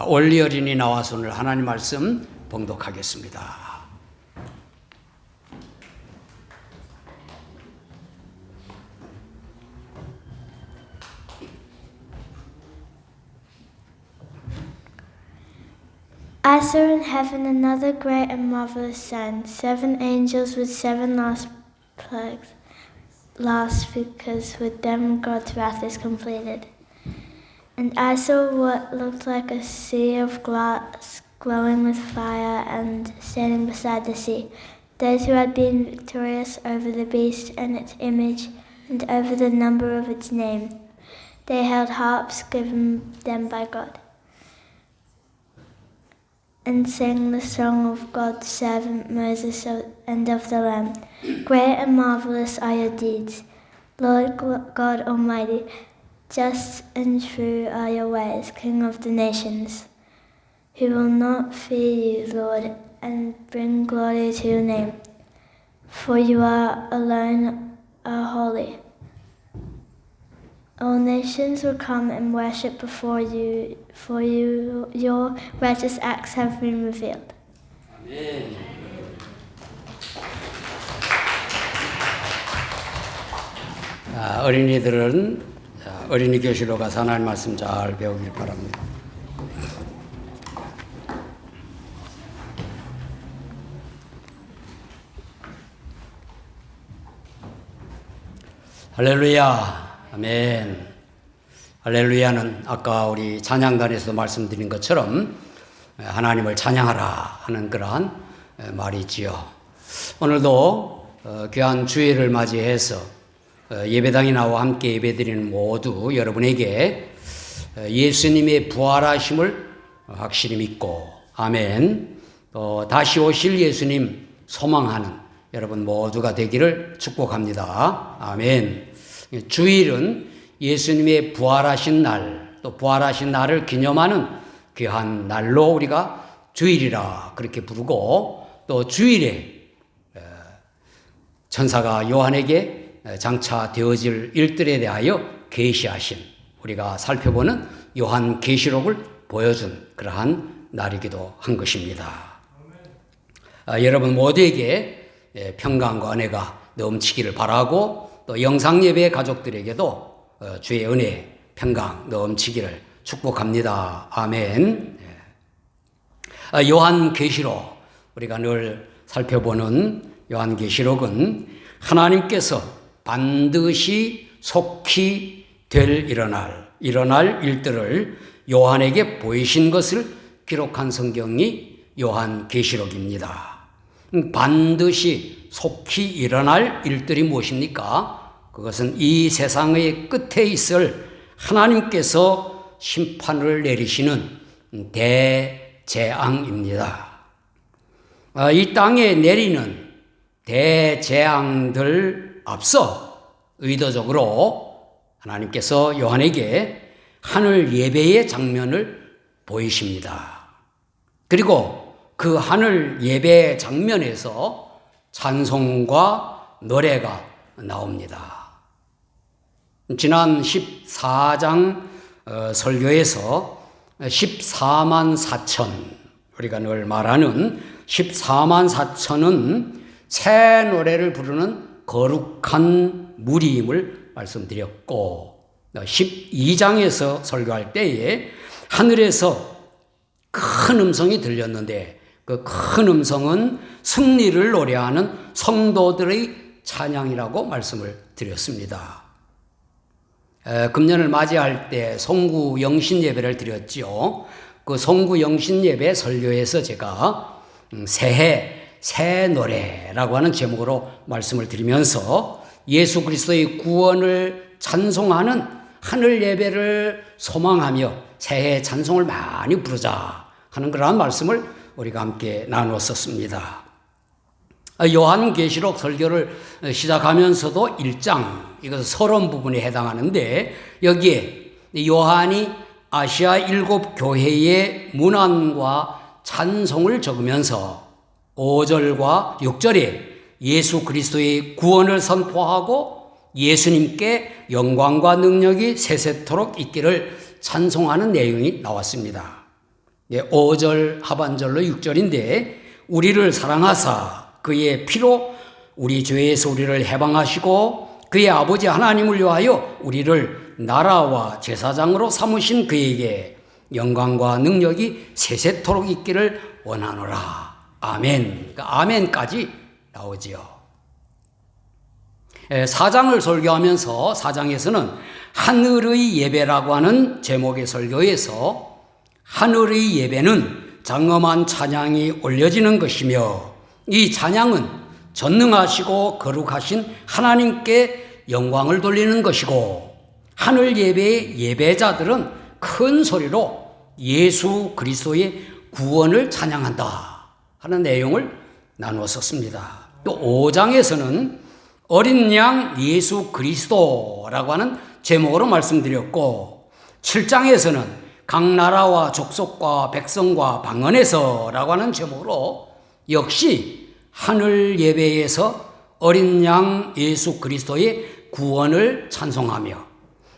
올리 어린이 나와서 오늘 하나님 말씀 봉독하겠습니다. I saw in heaven another great and marvelous sign, 7 angels with 7 plagues, because with them God's wrath is completed. And I saw what looked like a sea of glass glowing with fire, and standing beside the sea, those who had been victorious over the beast and its image, and over the number of its name. They held harps given them by God, and sang the song of God's servant Moses and of the Lamb. Great and marvelous are your deeds, Lord God Almighty. Just and true are your ways, King of the nations. Who will not fear you, Lord, and bring glory to your name? For you are alone are holy. All nations will come and worship before you, for your righteous acts have been revealed. 아멘. 어린이들은 어린이 교실로 가서 하나님 말씀 잘 배우길 바랍니다. 할렐루야. 아멘. 할렐루야는 아까 우리 찬양단에서도 말씀드린 것처럼 하나님을 찬양하라 하는 그러한 말이지요. 오늘도 귀한 주일을 맞이해서 예배당에 나와 함께 예배드리는 모두 여러분에게 예수님의 부활하심을 확실히 믿고 아멘, 또 다시 오실 예수님 소망하는 여러분 모두가 되기를 축복합니다. 아멘. 주일은 예수님의 부활하신 날, 또 부활하신 날을 기념하는 귀한 날로 우리가 주일이라 그렇게 부르고, 또 주일에 천사가 요한에게 장차 되어질 일들에 대하여 계시하신, 우리가 살펴보는 요한 계시록을 보여준 그러한 날이기도 한 것입니다. 여러분 모두에게 평강과 은혜가 넘치기를 바라고, 또 영상예배 가족들에게도 주의 은혜, 평강 넘치기를 축복합니다. 아멘. 요한 계시록, 우리가 늘 살펴보는 요한 계시록은 하나님께서 반드시 속히 일어날 일들을 요한에게 보이신 것을 기록한 성경이 요한 계시록입니다. 반드시 속히 일어날 일들이 무엇입니까? 그것은 이 세상의 끝에 있을 하나님께서 심판을 내리시는 대재앙입니다. 이 땅에 내리는 대재앙들 앞서 의도적으로 하나님께서 요한에게 하늘 예배의 장면을 보이십니다. 그리고 그 하늘 예배 장면에서 찬송과 노래가 나옵니다. 지난 14장 설교에서 14만 4천, 우리가 늘 말하는 14만 4천은 새 노래를 부르는 거룩한 무리임을 말씀드렸고, 12장에서 설교할 때에 하늘에서 큰 음성이 들렸는데 그 큰 음성은 승리를 노래하는 성도들의 찬양이라고 말씀을 드렸습니다. 금년을 맞이할 때 송구 영신 예배를 드렸죠. 그 송구 영신 예배 설교에서 제가 새해 새 노래라고 하는 제목으로 말씀을 드리면서 예수 그리스도의 구원을 찬송하는 하늘 예배를 소망하며 새해 찬송을 많이 부르자 하는 그러한 말씀을 우리가 함께 나누었었습니다. 요한계시록 설교를 시작하면서도 1장, 이것은 서론 부분에 해당하는데, 여기에 요한이 아시아 7 교회의 문안과 찬송을 적으면서 5절과 6절에 예수 그리스도의 구원을 선포하고 예수님께 영광과 능력이 세세토록 있기를 찬송하는 내용이 나왔습니다. 5절 하반절로 6절인데 우리를 사랑하사 그의 피로 우리 죄에서 우리를 해방하시고 그의 아버지 하나님을 위하여 우리를 나라와 제사장으로 삼으신 그에게 영광과 능력이 세세토록 있기를 원하노라. 아멘. 그러니까 아멘까지 나오지요. 4장을 설교하면서 4장에서는 하늘의 예배라고 하는 제목의 설교에서 하늘의 예배는 장엄한 찬양이 올려지는 것이며 이 찬양은 전능하시고 거룩하신 하나님께 영광을 돌리는 것이고 하늘 예배의 예배자들은 큰 소리로 예수 그리스도의 구원을 찬양한다 하는 내용을 나누었습니다. 또 5장에서는 어린 양 예수 그리스도라고 하는 제목으로 말씀드렸고 7장에서는 각 나라와 족속과 백성과 방언에서라고 하는 제목으로 역시 하늘 예배에서 어린 양 예수 그리스도의 구원을 찬송하며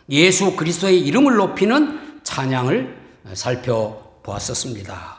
예수 그리스도의 이름을 높이는 찬양을 살펴보았었습니다.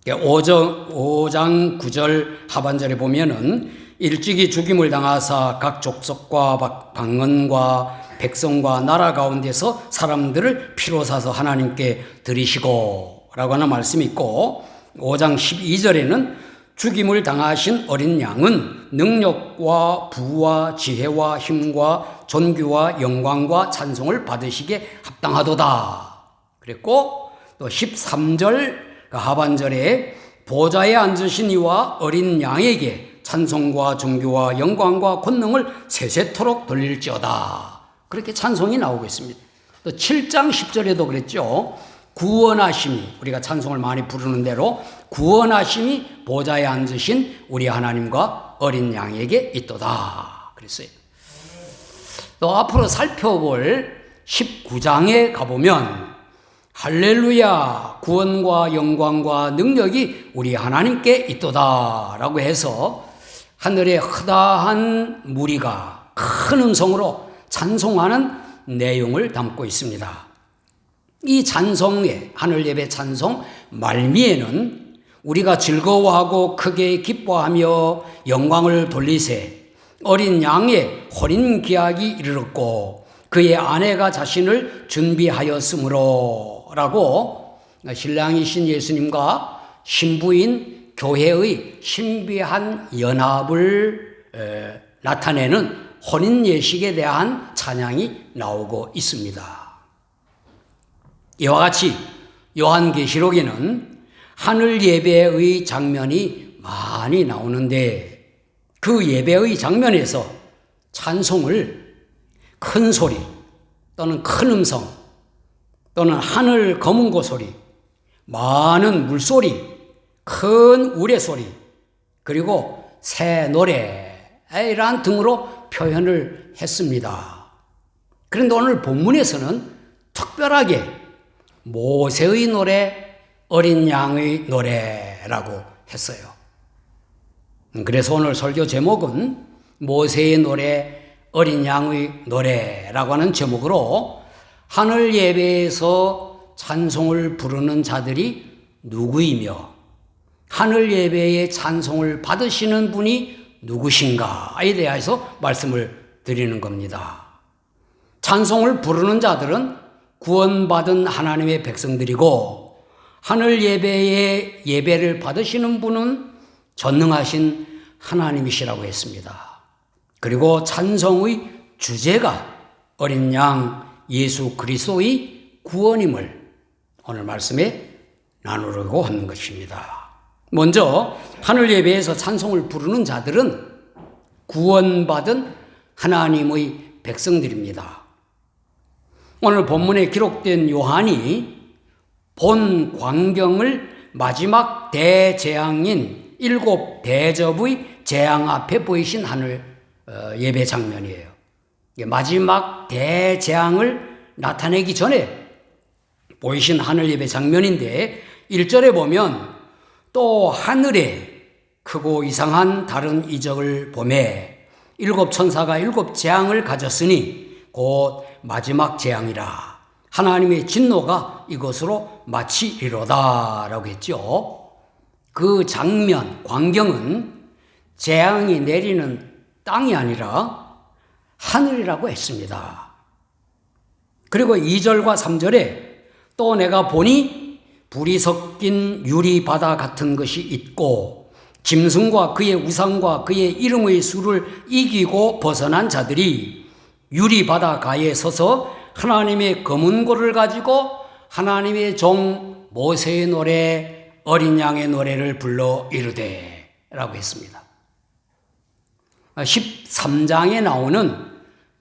5장 9절 하반절에 보면은 일찍이 죽임을 당하사 각 족속과 방언과 백성과 나라 가운데서 사람들을 피로 사서 하나님께 드리시고 라고 하는 말씀이 있고 5장 12절에는 죽임을 당하신 어린 양은 능력과 부와 지혜와 힘과 존귀와 영광과 찬송을 받으시기에 합당하도다 그랬고 또 13절 하반절에 보좌에 앉으신 이와 어린 양에게 찬송과 존귀와 영광과 권능을 세세토록 돌릴지어다 그렇게 찬송이 나오고 있습니다. 또 7장 10절에도 그랬죠. 구원하심이 우리가 찬송을 많이 부르는 대로 구원하심이 보좌에 앉으신 우리 하나님과 어린 양에게 있도다 그랬어요. 또 앞으로 살펴볼 19장에 가보면 할렐루야 구원과 영광과 능력이 우리 하나님께 있도다 라고 해서 하늘의 허다한 무리가 큰 음성으로 찬송하는 내용을 담고 있습니다. 이 찬송의 하늘 예배 찬송 말미에는 우리가 즐거워하고 크게 기뻐하며 영광을 돌리세 어린 양의 혼인 기약이 이르렀고 그의 아내가 자신을 준비하였으므로 라고 신랑이신 예수님과 신부인 교회의 신비한 연합을 나타내는 혼인 예식에 대한 찬양이 나오고 있습니다. 이와 같이 요한계시록에는 하늘 예배의 장면이 많이 나오는데 그 예배의 장면에서 찬송을 큰 소리 또는 큰 음성 또는 하늘 검은 고 소리 많은 물소리 큰 우레소리 그리고 새 노래란 등으로 표현을 했습니다. 그런데 오늘 본문에서는 특별하게 모세의 노래, 어린 양의 노래라고 했어요. 그래서 오늘 설교 제목은 모세의 노래, 어린 양의 노래라고 하는 제목으로 하늘 예배에서 찬송을 부르는 자들이 누구이며 하늘 예배의 찬송을 받으시는 분이 누구신가에 대해서 말씀을 드리는 겁니다. 찬송을 부르는 자들은 구원받은 하나님의 백성들이고 하늘 예배의 예배를 받으시는 분은 전능하신 하나님이시라고 했습니다. 그리고 찬송의 주제가 어린 양 예수 그리스도의 구원임을 오늘 말씀에 나누려고 하는 것입니다. 먼저 하늘 예배에서 찬송을 부르는 자들은 구원받은 하나님의 백성들입니다. 오늘 본문에 기록된 요한이 본 광경을 마지막 대재앙인 7 대접의 재앙 앞에 보이신 하늘 예배 장면이에요. 마지막 대재앙을 나타내기 전에 보이신 하늘 예배 장면인데 1절에 보면 또 하늘에 크고 이상한 다른 이적을 보매 7 천사가 7 재앙을 가졌으니 곧 마지막 재앙이라 하나님의 진노가 이것으로 마치리로다라고 했죠. 그 장면, 광경은 재앙이 내리는 땅이 아니라 하늘이라고 했습니다. 그리고 2절과 3절에 또 내가 보니 불이 섞인 유리바다 같은 것이 있고 짐승과 그의 우상과 그의 이름의 수를 이기고 벗어난 자들이 유리바다 가에 서서 하나님의 검은고를 가지고 하나님의 종 모세의 노래 어린 양의 노래를 불러 이르되 라고 했습니다. 13장에 나오는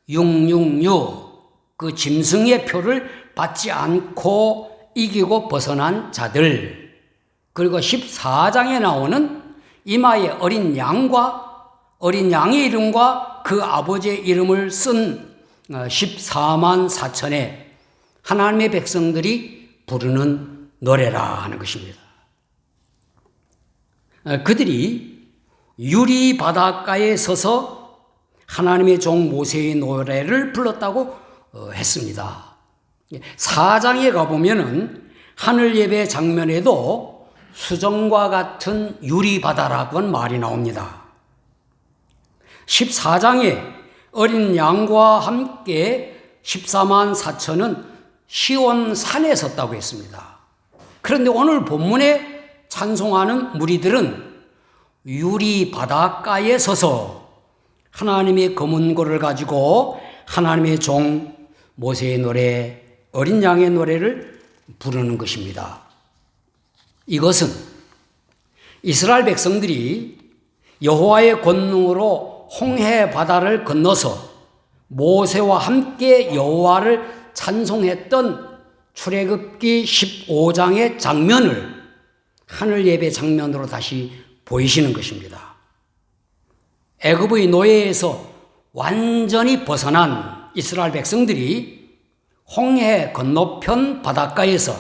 666 그 짐승의 표를 받지 않고 이기고 벗어난 자들, 그리고 14장에 나오는 이마에 어린 양의 이름과 그 아버지의 이름을 쓴 14만 4천의 하나님의 백성들이 부르는 노래라 하는 것입니다. 그들이 유리 바닷가에 서서 하나님의 종 모세의 노래를 불렀다고 했습니다. 4장에 가보면은 하늘 예배 장면에도 수정과 같은 유리 바다라고 하는 말이 나옵니다. 14장에 어린 양과 함께 14만 4천은 시온 산에 섰다고 했습니다. 그런데 오늘 본문에 찬송하는 무리들은 유리 바닷가에 서서 하나님의 검은고를 가지고 하나님의 종 모세의 노래, 어린 양의 노래를 부르는 것입니다. 이것은 이스라엘 백성들이 여호와의 권능으로 홍해 바다를 건너서 모세와 함께 여호와를 찬송했던 출애굽기 15장의 장면을 하늘 예배 장면으로 다시 보이시는 것입니다. 애굽의 노예에서 완전히 벗어난 이스라엘 백성들이 홍해 건너편 바닷가에서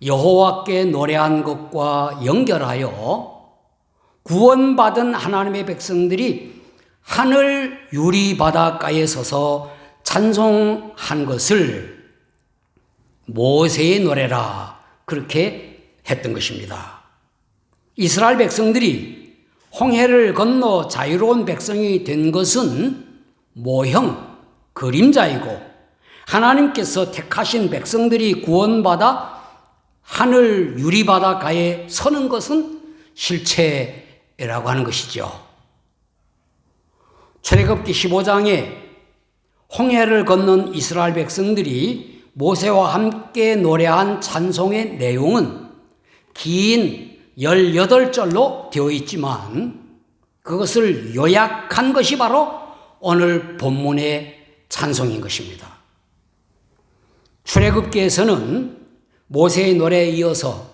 여호와께 노래한 것과 연결하여 구원받은 하나님의 백성들이 하늘 유리 바닷가에 서서 찬송한 것을 모세의 노래라 그렇게 했던 것입니다. 이스라엘 백성들이 홍해를 건너 자유로운 백성이 된 것은 모형, 그림자이고 하나님께서 택하신 백성들이 구원받아 하늘 유리바닷가에 서는 것은 실체라고 하는 것이죠. 출애굽기 15장에 홍해를 건넌 이스라엘 백성들이 모세와 함께 노래한 찬송의 내용은 긴 18절로 되어 있지만 그것을 요약한 것이 바로 오늘 본문의 찬송인 것입니다. 출애굽기에서는 모세의 노래에 이어서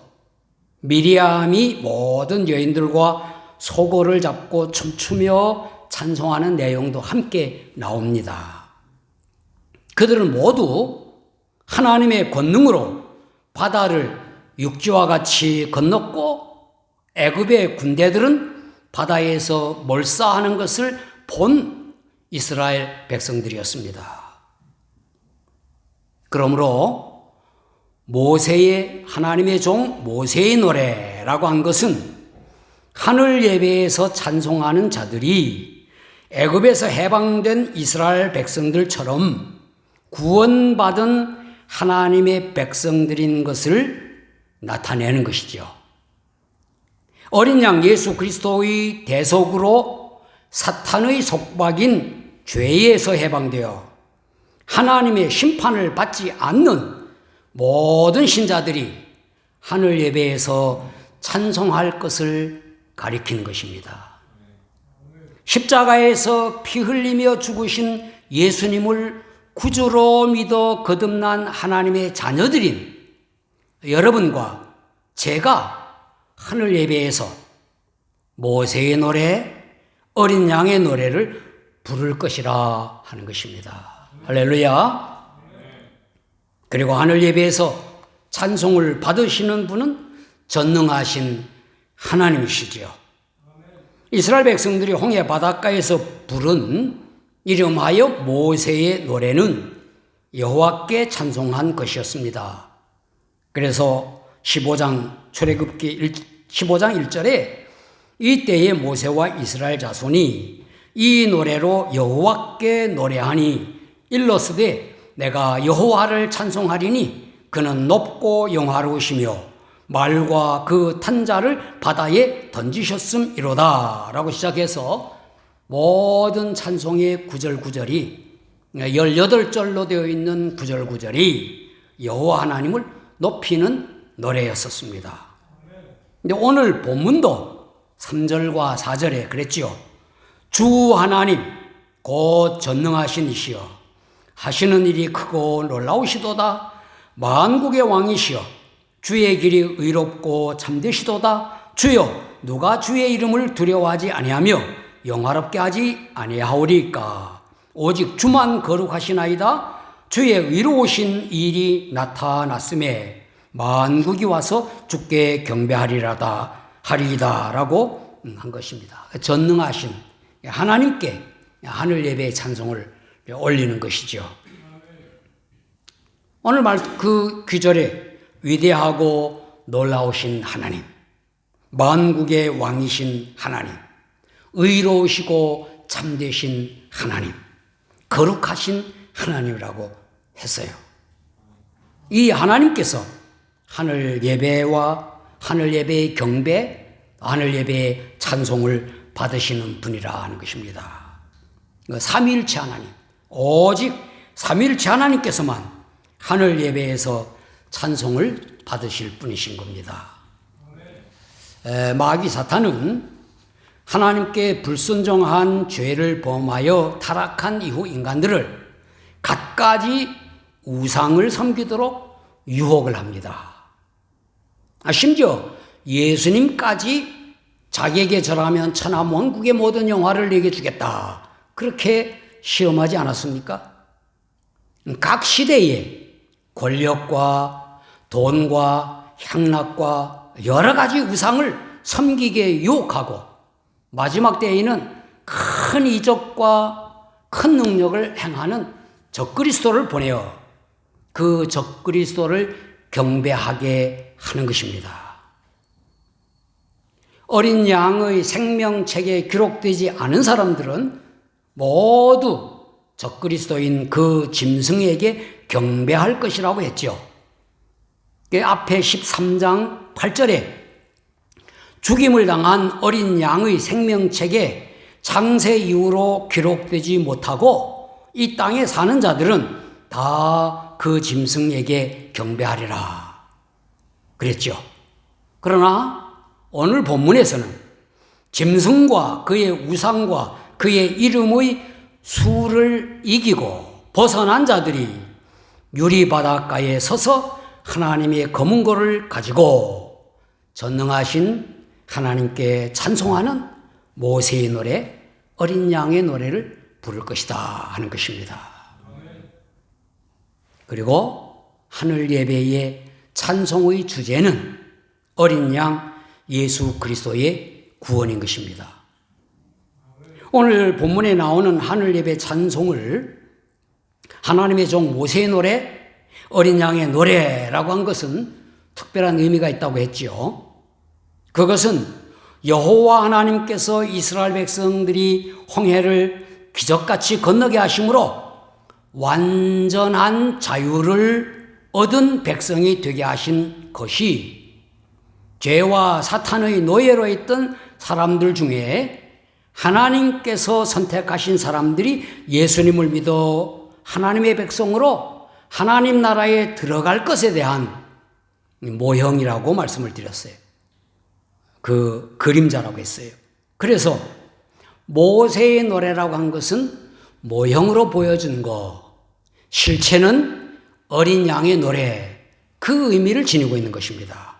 미리암이 모든 여인들과 소고를 잡고 춤추며 찬송하는 내용도 함께 나옵니다. 그들은 모두 하나님의 권능으로 바다를 육지와 같이 건넜고 애굽의 군대들은 바다에서 몰사하는 것을 본 이스라엘 백성들이었습니다. 그러므로 모세의 하나님의 종 모세의 노래라고 한 것은 하늘 예배에서 찬송하는 자들이 애굽에서 해방된 이스라엘 백성들처럼 구원받은 하나님의 백성들인 것을 나타내는 것이죠. 어린 양 예수 그리스도의 대속으로 사탄의 속박인 죄에서 해방되어 하나님의 심판을 받지 않는 모든 신자들이 하늘 예배에서 찬송할 것을 가리키는 것입니다. 십자가에서 피 흘리며 죽으신 예수님을 구주로 믿어 거듭난 하나님의 자녀들인 여러분과 제가 하늘 예배에서 모세의 노래, 어린 양의 노래를 부를 것이라 하는 것입니다. 할렐루야. 그리고 하늘 예배에서 찬송을 받으시는 분은 전능하신 하나님이시지요. 이스라엘 백성들이 홍해 바닷가에서 부른 이름하여 모세의 노래는 여호와께 찬송한 것이었습니다. 그래서 15장 출애굽기 15장 1절에 이때에 모세와 이스라엘 자손이 이 노래로 여호와께 노래하니 일러스되 내가 여호와를 찬송하리니 그는 높고 영화로우시며 말과 그 탄자를 바다에 던지셨음이로다 라고 시작해서 모든 찬송의 구절구절이 18절로 되어 있는 구절구절이 여호와 하나님을 높이는 노래였었습니다. 근데 오늘 본문도 3절과 4절에 그랬지요. 주 하나님 곧 전능하신 이시여 하시는 일이 크고 놀라우시도다. 만국의 왕이시여 주의 길이 의롭고 참되시도다. 주여 누가 주의 이름을 두려워하지 아니하며 영화롭게 하지 아니하오리까. 오직 주만 거룩하시나이다. 주의 의로우신 일이 나타났음에 만국이 와서 주께 경배하리라다 하리이다 라고 한 것입니다. 전능하신 하나님께 하늘 예배의 찬송을 올리는 것이죠. 오늘 그 귀절에 위대하고 놀라우신 하나님, 만국의 왕이신 하나님, 의로우시고 참되신 하나님, 거룩하신 하나님이라고 했어요. 이 하나님께서 하늘 예배와 하늘 예배의 경배, 하늘 예배의 찬송을 받으시는 분이라는 것입니다. 삼위일체 하나님, 오직 삼위일체 하나님께서만 하늘 예배에서 찬송을 받으실 분이신 겁니다. 마귀 사탄은 하나님께 불순종한 죄를 범하여 타락한 이후 인간들을 갖가지 우상을 섬기도록 유혹을 합니다. 심지어 예수님까지 자기에게 절하면 천하 만국의 모든 영화를 내게 주겠다. 그렇게 시험하지 않았습니까? 각 시대에 권력과 돈과 향락과 여러 가지 우상을 섬기게 유혹하고 마지막 때에는 큰 이적과 큰 능력을 행하는 적그리스도를 보내어 그 적그리스도를 경배하게 하는 것입니다. 어린 양의 생명책에 기록되지 않은 사람들은 모두 적그리스도인 그 짐승에게 경배할 것이라고 했죠. 앞에 13장 8절에 죽임을 당한 어린 양의 생명책에 창세 이후로 기록되지 못하고 이 땅에 사는 자들은 다 그 짐승에게 경배하리라 그랬죠. 그러나 오늘 본문에서는 짐승과 그의 우상과 그의 이름의 수를 이기고 벗어난 자들이 유리 바닷가에 서서 하나님의 검은고를 가지고 전능하신 하나님께 찬송하는 모세의 노래, 어린 양의 노래를 부를 것이다 하는 것입니다. 그리고 하늘 예배의 찬송의 주제는 어린 양 예수 그리스도의 구원인 것입니다. 오늘 본문에 나오는 하늘 예배 찬송을 하나님의 종 모세의 노래, 어린 양의 노래라고 한 것은 특별한 의미가 있다고 했지요. 그것은 여호와 하나님께서 이스라엘 백성들이 홍해를 기적같이 건너게 하심으로 완전한 자유를 얻은 백성이 되게 하신 것이 죄와 사탄의 노예로 있던 사람들 중에 하나님께서 선택하신 사람들이 예수님을 믿어 하나님의 백성으로 하나님 나라에 들어갈 것에 대한 모형이라고 말씀을 드렸어요. 그 그림자라고 했어요. 그래서 모세의 노래라고 한 것은 모형으로 보여준 거, 실체는 어린 양의 노래, 그 의미를 지니고 있는 것입니다.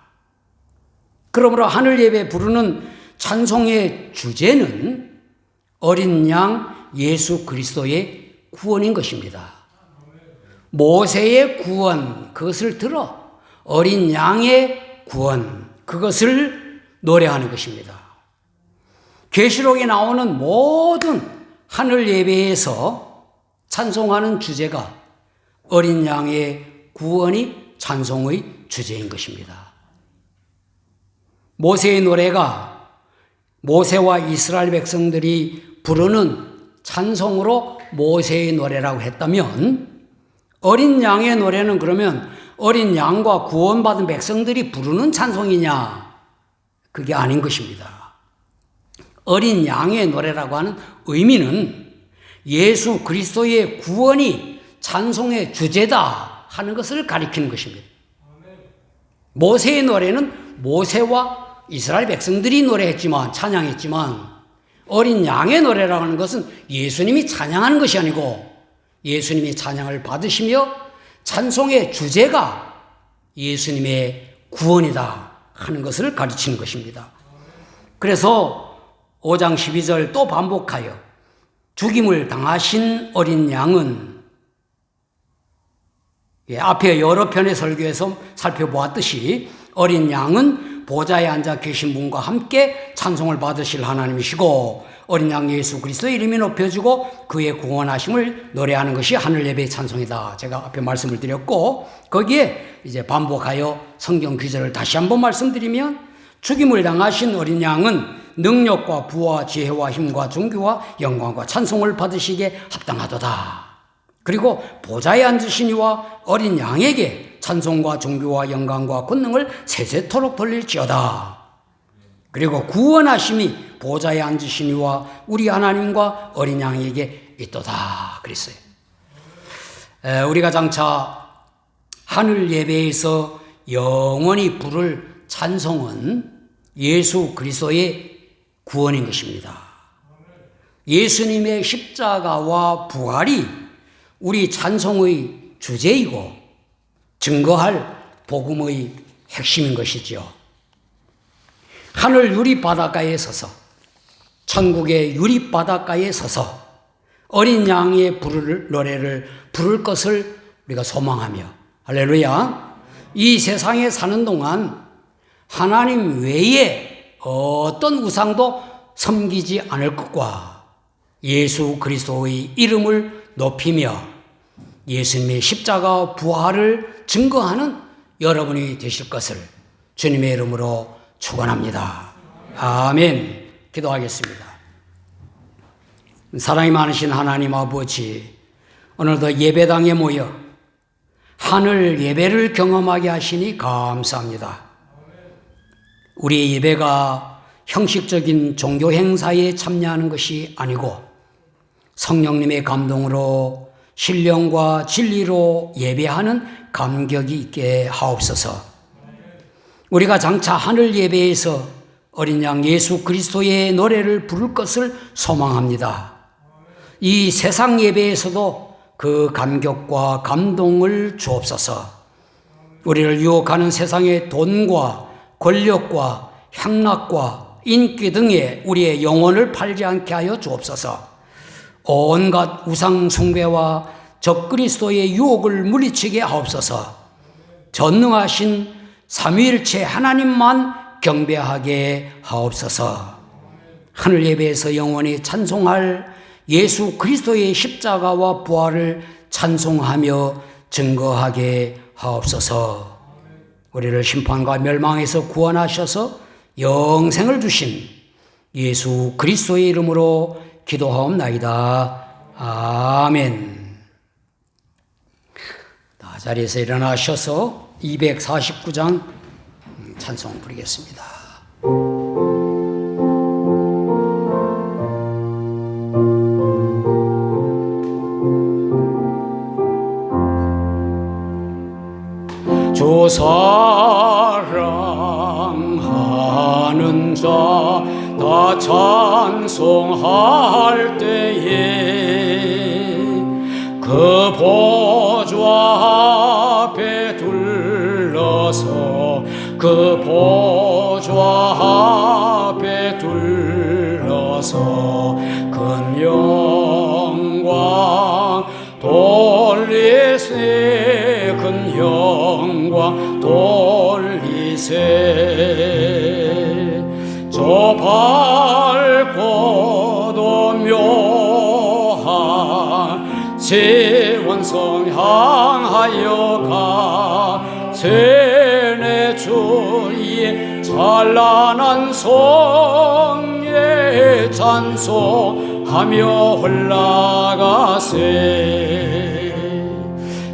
그러므로 하늘 예배 부르는 찬송의 주제는 어린 양 예수 그리스도의 구원인 것입니다. 모세의 구원, 그것을 들어 어린 양의 구원, 그것을 노래하는 것입니다. 계시록에 나오는 모든 하늘 예배에서 찬송하는 주제가 어린 양의 구원이 찬송의 주제인 것입니다. 모세의 노래가 모세와 이스라엘 백성들이 부르는 찬송으로 모세의 노래라고 했다면 어린 양의 노래는 그러면 어린 양과 구원받은 백성들이 부르는 찬송이냐? 그게 아닌 것입니다. 어린 양의 노래라고 하는 의미는 예수 그리스도의 구원이 찬송의 주제다 하는 것을 가리키는 것입니다. 모세의 노래는 모세와 이스라엘 백성들이 노래했지만 찬양했지만 어린 양의 노래라고 하는 것은 예수님이 찬양하는 것이 아니고 예수님이 찬양을 받으시며 찬송의 주제가 예수님의 구원이다 하는 것을 가르치는 것입니다. 그래서 5장 12절 또 반복하여 죽임을 당하신 어린 양은 앞에 여러 편의 설교에서 살펴보았듯이 어린 양은 보좌에 앉아 계신 분과 함께 찬송을 받으실 하나님이시고 어린 양 예수 그리스도의 이름이 높여지고 그의 구원하심을 노래하는 것이 하늘 예배의 찬송이다. 제가 앞에 말씀을 드렸고 거기에 이제 반복하여 성경 구절을 다시 한번 말씀드리면 죽임을 당하신 어린 양은 능력과 부와 지혜와 힘과 존귀와 영광과 찬송을 받으시기에 합당하도다. 그리고 보좌에 앉으신 이와 어린 양에게 찬송과 존귀와 영광과 권능을 세세토록 돌릴지어다. 그리고 구원하심이 보좌에 앉으신 이와 우리 하나님과 어린 양에게 있도다 그랬어요. 우리가 장차 하늘 예배에서 영원히 부를 찬송은 예수 그리스도의 구원인 것입니다. 예수님의 십자가와 부활이 우리 찬송의 주제이고 증거할 복음의 핵심인 것이죠. 하늘 유리바닷가에 서서 천국의 유리바닷가에 서서 어린 양의 부를 노래를 부를 것을 우리가 소망하며 할렐루야. 이 세상에 사는 동안 하나님 외에 어떤 우상도 섬기지 않을 것과 예수 그리스도의 이름을 높이며 예수님의 십자가 부활을 증거하는 여러분이 되실 것을 주님의 이름으로 축원합니다. 아멘. 기도하겠습니다. 사랑이 많으신 하나님 아버지, 오늘도 예배당에 모여 하늘 예배를 경험하게 하시니 감사합니다. 우리의 예배가 형식적인 종교 행사에 참여하는 것이 아니고 성령님의 감동으로 신령과 진리로 예배하는 감격이 있게 하옵소서. 우리가 장차 하늘 예배에서 어린 양 예수 그리스도의 노래를 부를 것을 소망합니다. 이 세상 예배에서도 그 감격과 감동을 주옵소서. 우리를 유혹하는 세상의 돈과 권력과 향락과 인기 등에 우리의 영혼을 팔지 않게 하여 주옵소서. 온갖 우상 숭배와 적그리스도의 유혹을 물리치게 하옵소서. 전능하신 삼위일체 하나님만 경배하게 하옵소서. 하늘 예배에서 영원히 찬송할 예수 그리스도의 십자가와 부활을 찬송하며 증거하게 하옵소서. 우리를 심판과 멸망에서 구원하셔서 영생을 주신 예수 그리스도의 이름으로 기도하옵나이다. 아멘. 자리에서 일어나셔서 249장 찬송 부르겠습니다. 주 사랑하는 자 다 찬송할 때에 그 보좌 앞에 둘러서 그 보좌 앞에 둘러서 큰 영광 돌리세 큰 영광 돌리세 저 밝고도 묘한 지원성 향 가세 내 주의 찬란한 성에 찬송하며 올라가세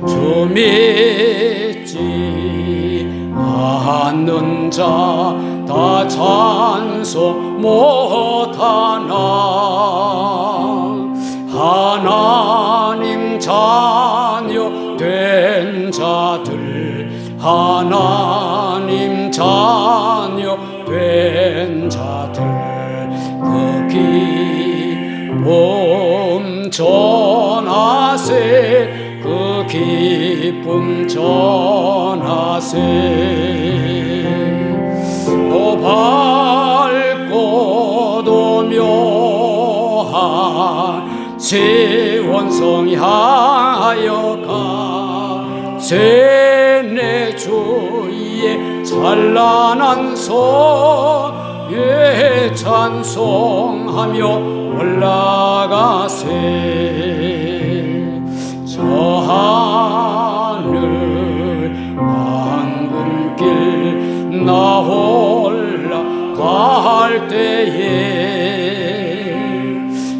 주 믿지 않는 자 다 찬송 못하나 하나님 자녀 된 자들 하나님 자녀 된 자들 그 기쁨 전하세 그 기쁨 전하세 또 밝고도 묘한 시온성 향하여 가세 내 주의 찬란한 성에 찬송하며 올라가세 저 하늘 황금길 나 올라갈 때에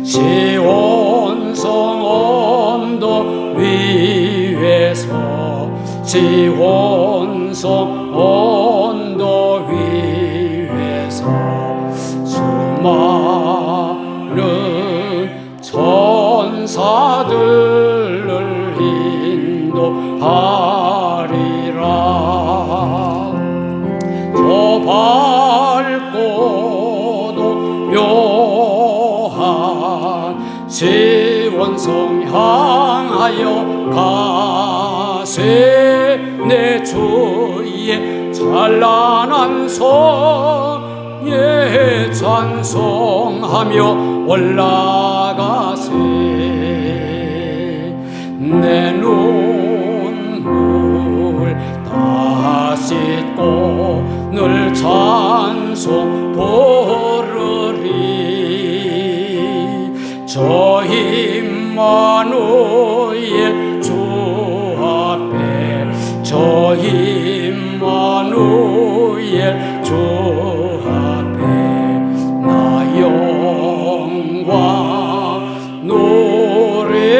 시온성 언덕 위에서 시온성 언덕 위에서 수많은 천사들을 인도하리라 저 밝고도 묘한 시온성 향하여 가세 내 주의 찬란한 성에 찬송하며 올라가세 내 눈물 다 씻고 늘 찬송 부르리 저 임마누엘 주 앞에 저 임마누엘 주 앞에 나 영광 노래래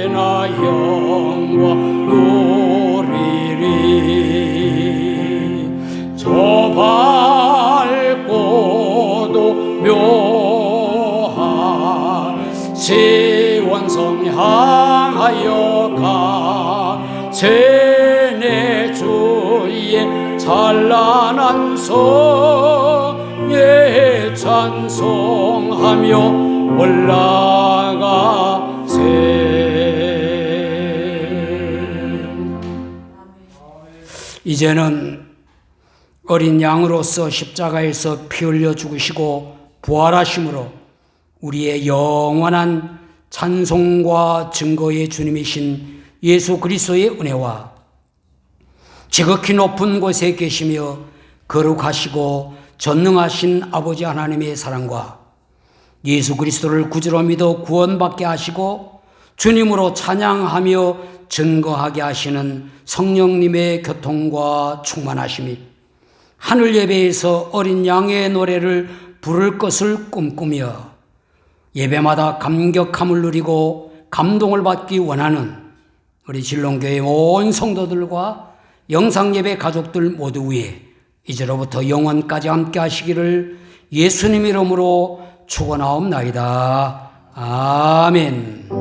나 영광 노리리 저 밝고도 묘한 시온성 향하여 가세 내 주의 찬란한 성에 찬송하며 올라가세 이제는 어린 양으로서 십자가에서 피 흘려 죽으시고 부활하심으로 우리의 영원한 찬송과 증거의 주님이신 예수 그리스도의 은혜와 지극히 높은 곳에 계시며 거룩하시고 전능하신 아버지 하나님의 사랑과 예수 그리스도를 구주로 믿어 구원받게 하시고 주님으로 찬양하며 증거하게 하시는 성령님의 교통과 충만하심이 하늘 예배에서 어린 양의 노래를 부를 것을 꿈꾸며 예배마다 감격함을 누리고 감동을 받기 원하는 우리 진롱교회 온 성도들과 영상예배 가족들 모두 위에 이제로부터 영원까지 함께 하시기를 예수님 이름으로 축원하옵나이다. 아멘.